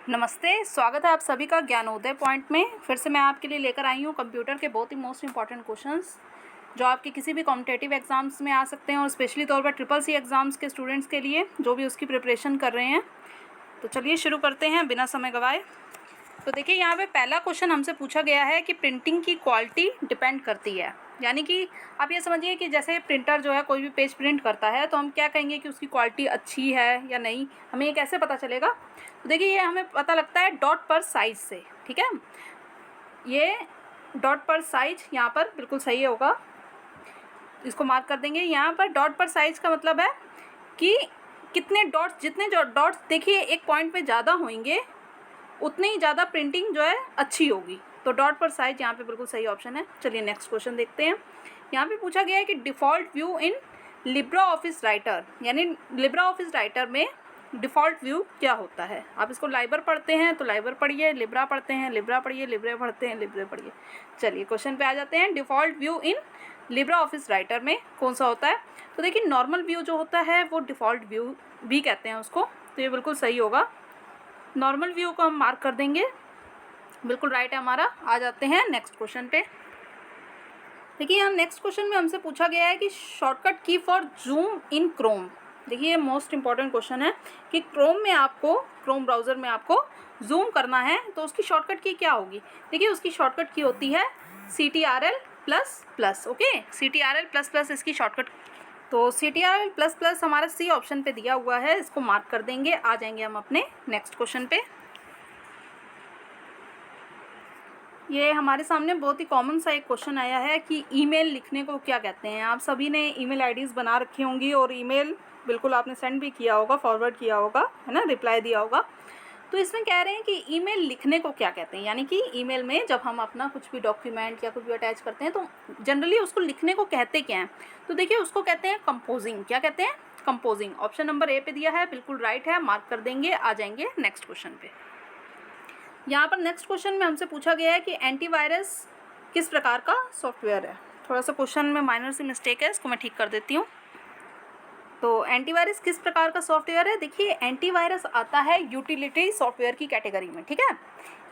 नमस्ते, स्वागत है आप सभी का ज्ञानोदय पॉइंट में। फिर से मैं आपके लिए लेकर आई हूँ कंप्यूटर के बहुत ही मोस्ट इंपॉर्टेंट क्वेश्चंस जो आपके किसी भी कॉम्पिटेटिव एग्जाम्स में आ सकते हैं और स्पेशली तौर पर ट्रिपल सी एग्ज़ाम्स के स्टूडेंट्स के लिए जो भी उसकी प्रिपरेशन कर रहे हैं। तो चलिए शुरू करते हैं बिना समय गंवाए। तो देखिए यहाँ पे पहला क्वेश्चन हमसे पूछा गया है कि प्रिंटिंग की क्वालिटी डिपेंड करती है, यानी कि आप ये समझिए कि जैसे प्रिंटर जो है कोई भी पेज प्रिंट करता है तो हम क्या कहेंगे कि उसकी क्वालिटी अच्छी है या नहीं, हमें ये कैसे पता चलेगा। तो देखिए ये हमें पता लगता है डॉट पर साइज से। ठीक है, ये डॉट पर साइज यहाँ पर बिल्कुल सही होगा, इसको मार्क कर देंगे। यहाँ पर डॉट पर साइज का मतलब है कि कितने डॉट्स, जितने जो डॉट्स देखिए एक पॉइंट पे ज़्यादा होंगे उतनी ही ज़्यादा प्रिंटिंग जो है अच्छी होगी। तो डॉट पर साइज यहाँ पे बिल्कुल सही ऑप्शन है। चलिए नेक्स्ट क्वेश्चन देखते हैं। यहाँ पे पूछा गया है कि डिफ़ॉल्ट व्यू इन लिब्रा ऑफिस राइटर, यानी लिब्रा ऑफिस राइटर में डिफ़ॉल्ट व्यू क्या होता है। आप इसको लाइबर पढ़ते हैं तो लाइबर पढ़िए, लिब्रा पढ़ते हैं लिब्रा पढ़िए, लिब्रे पढ़ते हैं लिब्रे पढ़िए। चलिए क्वेश्चन पे आ जाते हैं। डिफ़ॉल्ट व्यू इन लिब्रा ऑफिस राइटर में कौन सा होता है। तो देखिए नॉर्मल व्यू जो होता है वो डिफ़ॉल्ट व्यू भी कहते हैं उसको, तो ये बिल्कुल सही होगा। नॉर्मल व्यू को हम मार्क कर देंगे, बिल्कुल राइट है हमारा। आ जाते हैं नेक्स्ट क्वेश्चन पे। देखिए यहाँ नेक्स्ट क्वेश्चन में हमसे पूछा गया है कि शॉर्टकट की फॉर जूम इन क्रोम। देखिए ये मोस्ट इंपॉर्टेंट क्वेश्चन है कि क्रोम में आपको, क्रोम ब्राउज़र में आपको जूम करना है तो उसकी शॉर्टकट की क्या होगी। देखिए उसकी शॉर्टकट की होती है CTRL++। ओके, CTRL++ इसकी शॉर्टकट। तो CTRL++ हमारा सी ऑप्शन पे दिया हुआ है, इसको मार्क कर देंगे। आ जाएंगे हम अपने नेक्स्ट क्वेश्चन पे। ये हमारे सामने बहुत ही कॉमन सा एक क्वेश्चन आया है कि ईमेल लिखने को क्या कहते हैं। आप सभी ने ईमेल आईडीज़ बना रखी होंगी और ईमेल बिल्कुल आपने सेंड भी किया होगा, फॉरवर्ड किया होगा, है ना, रिप्लाई दिया होगा। तो इसमें कह रहे हैं कि ईमेल लिखने को क्या कहते हैं, यानी कि ईमेल में जब हम अपना कुछ भी डॉक्यूमेंट या कुछ भी अटैच करते हैं तो जनरली उसको लिखने को कहते क्या हैं। तो देखिए उसको कहते हैं कंपोजिंग। क्या कहते हैं? कंपोजिंग। ऑप्शन नंबर ए पे दिया है, बिल्कुल राइट है, मार्क कर देंगे। आ जाएंगे नेक्स्ट क्वेश्चन पे। यहाँ पर नेक्स्ट क्वेश्चन में हमसे पूछा गया है कि एंटीवायरस किस प्रकार का सॉफ्टवेयर है। थोड़ा सा क्वेश्चन में माइनर सी मिस्टेक है, इसको मैं ठीक कर देती हूँ। तो एंटीवायरस किस प्रकार का सॉफ्टवेयर है। देखिए एंटीवायरस आता है यूटिलिटी सॉफ्टवेयर की कैटेगरी में। ठीक है,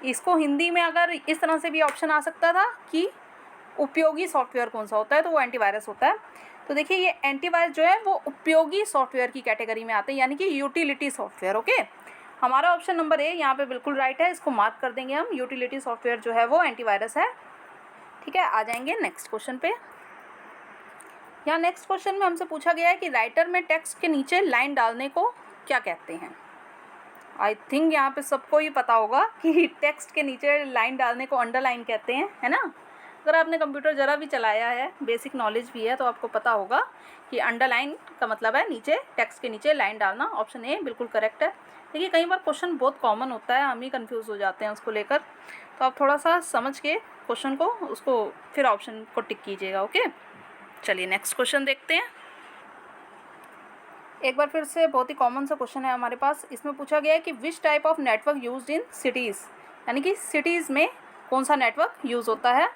इसको हिंदी में अगर इस तरह से भी ऑप्शन आ सकता था कि उपयोगी सॉफ्टवेयर कौन सा होता है, तो वो एंटीवायरस होता है। तो देखिए ये एंटीवायरस जो है वो उपयोगी सॉफ्टवेयर की कैटेगरी में आते हैं, यानी कि यूटिलिटी सॉफ्टवेयर। ओके, हमारा ऑप्शन नंबर ए यहाँ पे बिल्कुल राइट है, इसको मार्क कर देंगे हम। यूटिलिटी सॉफ्टवेयर जो है वो एंटीवायरस है। ठीक है, आ जाएंगे नेक्स्ट क्वेश्चन पे। यहाँ नेक्स्ट क्वेश्चन में हमसे पूछा गया है कि राइटर में टेक्स्ट के नीचे लाइन डालने को क्या कहते हैं। आई थिंक यहाँ पे सबको ही पता होगा कि टेक्स्ट के नीचे लाइन डालने को अंडरलाइन कहते हैं, है ना। अगर आपने कंप्यूटर ज़रा भी चलाया है, बेसिक नॉलेज भी है, तो आपको पता होगा कि अंडरलाइन का मतलब है नीचे, टेक्स्ट के नीचे लाइन डालना। ऑप्शन ए बिल्कुल करेक्ट है। देखिए कई बार क्वेश्चन बहुत कॉमन होता है, हम ही कंफ्यूज हो जाते हैं उसको लेकर, तो आप थोड़ा सा समझ के क्वेश्चन को, उसको फिर ऑप्शन को टिक कीजिएगा। ओके, चलिए नेक्स्ट क्वेश्चन देखते हैं। एक बार फिर से बहुत ही कॉमन सा क्वेश्चन है हमारे पास। इसमें पूछा गया है कि which type of network used in cities, यानी कि सिटीज़ में कौन सा नेटवर्क यूज़ होता है।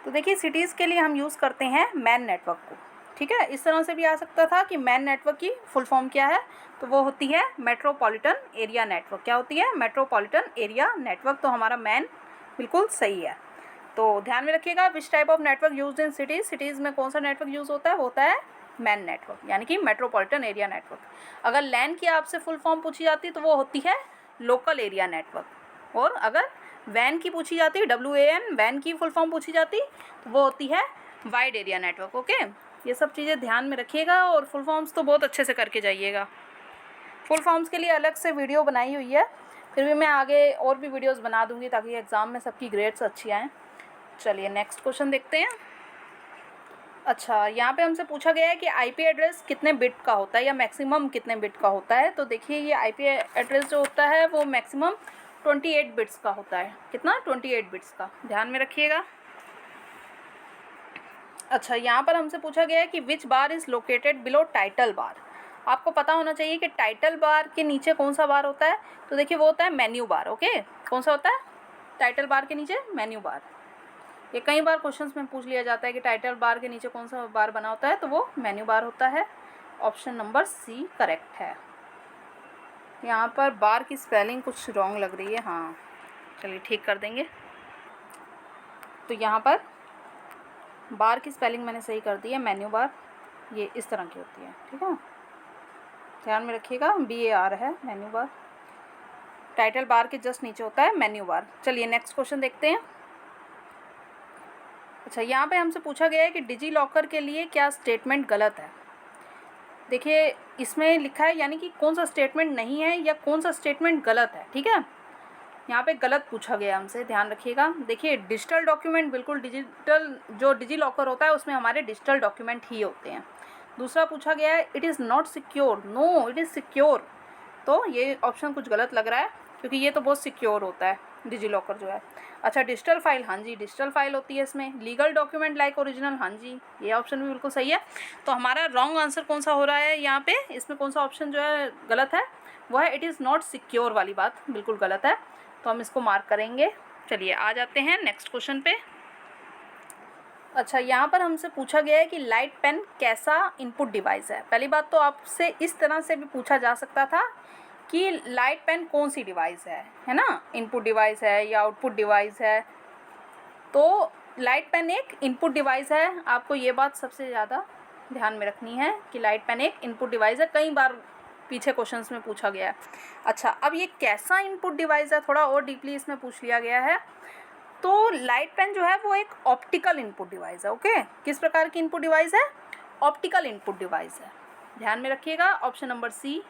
तो देखिए सिटीज़ के लिए हम यूज़ करते हैं मैन नेटवर्क को। ठीक है, इस तरह से भी आ सकता था कि मैन नेटवर्क की फुल फॉर्म क्या है, तो वो होती है मेट्रोपॉलिटन एरिया नेटवर्क। क्या होती है? Metropolitan area network. तो हमारा मैन बिल्कुल सही है। तो ध्यान में रखिएगा, which type of network used in cities, cities में कौन सा नेटवर्क यूज़ होता है, वो होता है मैन नेटवर्क, यानी कि मेट्रोपॉलिटन एरिया नेटवर्क। अगर लैन की आपसे फुल फॉर्म पूछी जाती तो वो होती है लोकल एरिया नेटवर्क। और अगर वैन की पूछी जाती, WAN, वैन की फुल फॉर्म पूछी जाती तो वो होती है वाइड एरिया नेटवर्क। ओके, ये सब चीज़ें ध्यान में रखिएगा और फुल फॉर्म्स तो बहुत अच्छे से करके जाइएगा। फुल फॉर्म्स के लिए अलग से वीडियो बनाई हुई है, फिर भी मैं आगे और भी वीडियोज़ बना दूँगी ताकि एग्ज़ाम में सबकी ग्रेड्स अच्छी आएँ। चलिए नेक्स्ट क्वेश्चन देखते हैं। अच्छा, यहाँ पे हमसे पूछा गया है कि IP एड्रेस कितने बिट का होता है या मैक्सिमम कितने बिट का होता है। तो देखिए ये IP एड्रेस जो होता है वो मैक्सिमम 28 बिट्स का होता है। कितना? 28 बिट्स का, ध्यान में रखिएगा। अच्छा, यहाँ पर हमसे पूछा गया है कि which bar is located below title bar. आपको पता होना चाहिए कि टाइटल बार के नीचे कौन सा बार होता है। तो देखिए वो होता है मेन्यू बार। ओके, कौन सा होता है? टाइटल बार के नीचे मेन्यू बार। ये कई बार क्वेश्चंस में पूछ लिया जाता है कि टाइटल बार के नीचे कौन सा बार बना होता है, तो वो मेन्यू बार होता है। ऑप्शन नंबर सी करेक्ट है। यहाँ पर बार की स्पेलिंग कुछ रॉन्ग लग रही है। हाँ चलिए ठीक कर देंगे। तो यहाँ पर बार की स्पेलिंग मैंने सही कर दी है, मेन्यू बार ये इस तरह की होती है, ठीक है, ध्यान में रखिएगा। BAR है मेन्यू बार। टाइटल बार के जस्ट नीचे होता है मेन्यू बार। चलिए नेक्स्ट क्वेश्चन देखते हैं। अच्छा, यहाँ पे हमसे पूछा गया है कि डिजी लॉकर के लिए क्या स्टेटमेंट गलत है। देखिए इसमें लिखा है यानी कि कौन सा स्टेटमेंट नहीं है या कौन सा स्टेटमेंट गलत है, ठीक है। यहाँ पे गलत पूछा गया हमसे, ध्यान रखिएगा। देखिए डिजिटल डॉक्यूमेंट बिल्कुल डिजिटल, जो डिजी लॉकर होता है उसमें हमारे डिजिटल डॉक्यूमेंट ही होते हैं। दूसरा पूछा गया है it is not secure, no it is secure. तो ये ऑप्शन कुछ गलत लग रहा है क्योंकि ये तो बहुत सिक्योर होता है डिजी लॉकर जो है। अच्छा, डिजिटल फाइल, हाँ जी डिजिटल फाइल होती है इसमें। लीगल डॉक्यूमेंट लाइक ओरिजिनल, हाँ जी ये ऑप्शन भी बिल्कुल सही है। तो हमारा रॉन्ग आंसर कौन सा हो रहा है यहाँ पे, इसमें कौन सा ऑप्शन जो है गलत है, वो है इट इज़ नॉट सिक्योर वाली बात बिल्कुल गलत है। तो हम इसको मार्क करेंगे। चलिए आ जाते हैं नेक्स्ट क्वेश्चन पे। अच्छा, यहाँ पर हमसे पूछा गया है कि लाइट पेन कैसा इनपुट डिवाइस है। पहली बात तो आपसे इस तरह से भी पूछा जा सकता था कि लाइट पेन कौन सी डिवाइस है ना, इनपुट डिवाइस है या आउटपुट डिवाइस है। तो लाइट पेन एक इनपुट डिवाइस है, आपको ये बात सबसे ज़्यादा ध्यान में रखनी है कि लाइट पेन एक इनपुट डिवाइस है, कई बार पीछे क्वेश्चंस में पूछा गया है। अच्छा, अब ये कैसा इनपुट डिवाइस है थोड़ा और डीपली इसमें पूछ लिया गया है। तो लाइट पेन जो है वो एक ऑप्टिकल इनपुट डिवाइस है। ओके, किस प्रकार की इनपुट डिवाइस है, ऑप्टिकल इनपुट डिवाइस है, ध्यान में रखिएगा। Option number C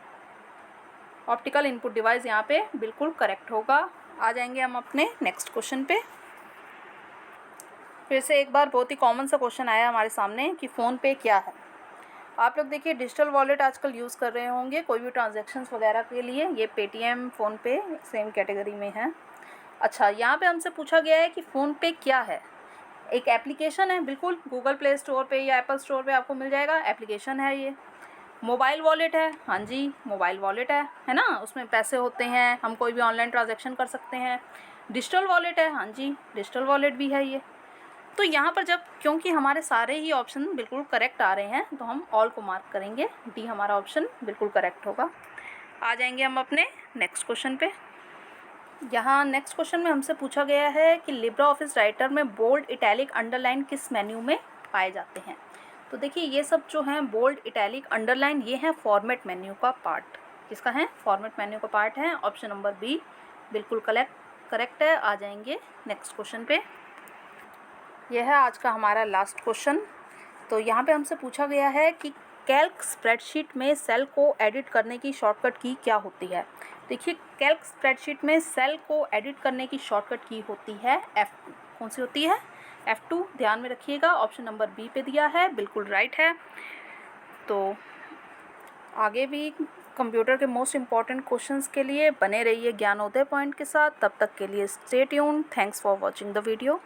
optical input device यहाँ पे बिल्कुल करेक्ट होगा। आ जाएंगे हम अपने नेक्स्ट क्वेश्चन पे। फिर से एक बार बहुत ही कॉमन सा क्वेश्चन आया हमारे सामने कि फ़ोन पे क्या है। आप लोग देखिए डिजिटल वॉलेट आजकल यूज़ कर रहे होंगे कोई भी ट्रांजैक्शंस वगैरह के लिए, ये पेटीएम फ़ोनपे सेम कैटेगरी में है। अच्छा, यहाँ पे हमसे पूछा गया है कि फ़ोनपे क्या है। एक एप्लीकेशन है, बिल्कुल गूगल प्ले स्टोर पे या एप्पल स्टोर पे आपको मिल जाएगा, एप्लीकेशन है ये। मोबाइल वॉलेट है, हाँ जी मोबाइल वॉलेट है ना, उसमें पैसे होते हैं, हम कोई भी ऑनलाइन ट्रांजैक्शन कर सकते हैं। डिजिटल वॉलेट है, हाँ जी डिजिटल वॉलेट भी है ये। तो यहाँ पर जब क्योंकि हमारे सारे ही ऑप्शन बिल्कुल करेक्ट आ रहे हैं तो हम ऑल को मार्क करेंगे, डी हमारा ऑप्शन बिल्कुल करेक्ट होगा। आ जाएंगे हम अपने नेक्स्ट क्वेश्चन पे। यहाँ नेक्स्ट क्वेश्चन में हमसे पूछा गया है कि लिब्रा ऑफिस राइटर में बोल्ड, इटैलिक, अंडरलाइन किस मेन्यू में पाए जाते हैं। तो देखिए ये सब जो हैं बोल्ड, इटैलिक, अंडरलाइन, ये हैं फॉर्मेट मेन्यू का पार्ट। किसका है, फॉर्मेट मेन्यू का पार्ट है। ऑप्शन नंबर बी बिल्कुल करेक्ट है। आ जाएंगे नेक्स्ट क्वेश्चन पे। यह है आज का हमारा लास्ट क्वेश्चन। तो यहाँ पे हमसे पूछा गया है कि कैल्क स्प्रेडशीट में सेल को एडिट करने की शॉर्टकट की क्या होती है। देखिए कैल्क स्प्रेडशीट में सेल को एडिट करने की शॉर्टकट की होती है F2। कौन सी होती है, F2, ध्यान में रखिएगा। ऑप्शन नंबर बी पे दिया है, बिल्कुल राइट है। तो आगे भी कंप्यूटर के मोस्ट इम्पॉर्टेंट क्वेश्चंस के लिए बने रहिए ज्ञानोदय पॉइंट के साथ। तब तक के लिए stay tuned. Thanks for watching the video.